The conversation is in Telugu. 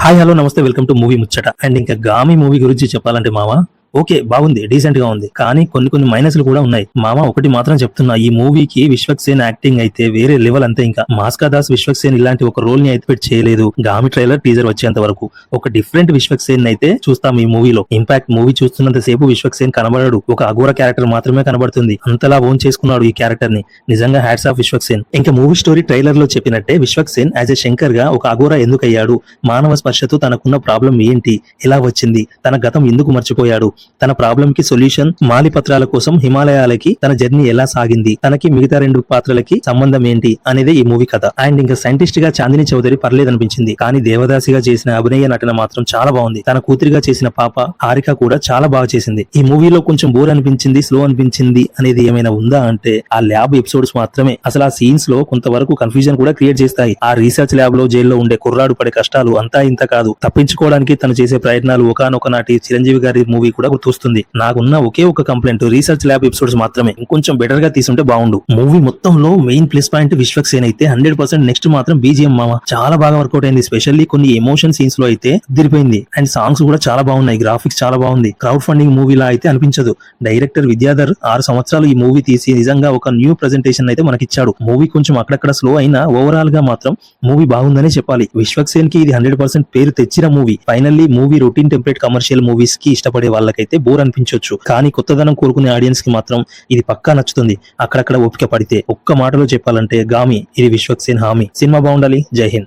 హాయ్ హలో నమస్తే వెల్కమ్ టు మూవీ ముచ్చట. అండ్ ఇంకా గామి మూవీ గురించి చెప్పాలంటే మామ ఓకే బాగుంది, డీసెంట్ గా ఉంది, కానీ కొన్ని మైనస్లు కూడా ఉన్నాయి మామ. ఒకటి మాత్రం చెప్తున్నా, ఈ మూవీకి విశ్వక్సేన్ యాక్టింగ్ అయితే వేరే లెవెల్ అంతే. ఇంకా మాస్కా దాస్ విశ్వక్సేన్ ఇలాంటి ఒక రోల్ ని అయితే చేయలేదు. గామి ట్రైలర్ టీజర్ వచ్చేంత వరకు ఒక డిఫరెంట్ విశ్వక్సేన్ అయితే చూస్తాం ఈ మూవీలో. ఇంపాక్ట్ మూవీ చూస్తున్నంత సేపు విశ్వక్సేన్ కనబడడు, ఒక అఘోర క్యారెక్టర్ మాత్రమే కనబడుతుంది. అంతలా ఓన్ చేసుకున్నాడు ఈ క్యారెక్టర్ ని. నిజంగా హ్యాట్స్ ఆఫ్ విశ్వక్సేన్. ఇంకా మూవీ స్టోరీ ట్రైలర్ లో చెప్పినట్టే విశ్వక్సేన్ యాజ్ ఎ శంకర్ గా ఒక అఘోర ఎందుకు అయ్యాడు, మానవ స్పర్శతో తనకున్న ప్రాబ్లం ఏంటి, ఎలా వచ్చింది, తన గతం ఎందుకు మర్చిపోయాడు, తన ప్రాబ్లం కి సొల్యూషన్ మాలి పత్రాల కోసం హిమాలయాలకి తన జర్నీ ఎలా సాగింది, తనకి మిగతా రెండు పాత్రలకి సంబంధం ఏంటి అనేది ఈ మూవీ కథ. అండ్ ఇంకా సైంటిస్ట్ గా చాందిని చౌదరి పర్లేదనిపించింది, కానీ దేవదాసిగా చేసిన అభినయ నటన మాత్రం చాలా బాగుంది. తన కూతురిగా చేసిన పాప హారిక కూడా చాలా బాగా చేసింది. ఈ మూవీలో కొంచెం బోర్ అనిపించింది, స్లో అనిపించింది అనేది ఏమైనా ఉందా అంటే ఆ ల్యాబ్ ఎపిసోడ్స్ మాత్రమే. అసలు ఆ సీన్స్ లో కొంతవరకు కన్ఫ్యూజన్ కూడా క్రియేట్ చేస్తాయి. ఆ రీసెర్చ్ ల్యాబ్ లో జైల్లో ఉండే కుర్రాడు పడే కష్టాలు అంతా ఇంత కాదు. తప్పించుకోవడానికి తను చేసే ప్రయత్నాలు ఒకనొక నాటి చిరంజీవి గారి మూవీ కూడా గుర్తొస్తుంది. నాకున్న ఒకే ఒక కంప్లైంట్ రీసెర్చ్ ల్యాబ్ ఎపిసోడ్స్ మాత్రమే ఇంకొంచెం బెటర్ గా తీసుంటే బాగుండు. మూవీ మొత్తంలో మెయిన్ ప్లస్ పాయింట్ విశ్వక్సేన్ అయితే 100%. నెక్స్ట్ మాత్రం బీజిఎం మామ చాలా బాగా వర్కౌట్ అయింది. స్పెషల్లీ కొన్ని ఎమోషన్ సీన్స్ లో అయితే దిరిపోయింది. అండ్ సాంగ్స్ కూడా చాలా బాగున్నాయి, గ్రాఫిక్స్ చాలా బాగుంది. క్రౌడ్ ఫండింగ్ మూవీలా అయితే అనిపించదు. డైరెక్టర్ విద్యాధర్ 6 సంవత్సరాలు ఈ మూవీ తీసి నిజంగా ఒక న్యూ ప్రెజెంటేషన్ అయితే మనకిచ్చాడు. మూవీ కొంచెం అక్కడక్కడ స్లో అయినా ఓవరాల్ గా మాత్రం మూవీ బాగుందనే చెప్పాలి. విశ్వక్సేన్ కి ఇది 100% పేరు తెచ్చిన movie. Finally movie routine template commercial movies కి ఇష్టపడే వాళ్ళకైతే బోర్ అనిపించవచ్చు, కానీ కొత్తదనం కోరుకునే ఆడియన్స్ కి మాత్రం ఇది పక్కా నచ్చుతుంది. అక్కడక్కడ ఓపిక పడితే. ఒక్క మాటలో చెప్పాలంటే గామి ఇది విశ్వక్సేన్ హామీ. సినిమా బాగుండాలి. జై హింద్.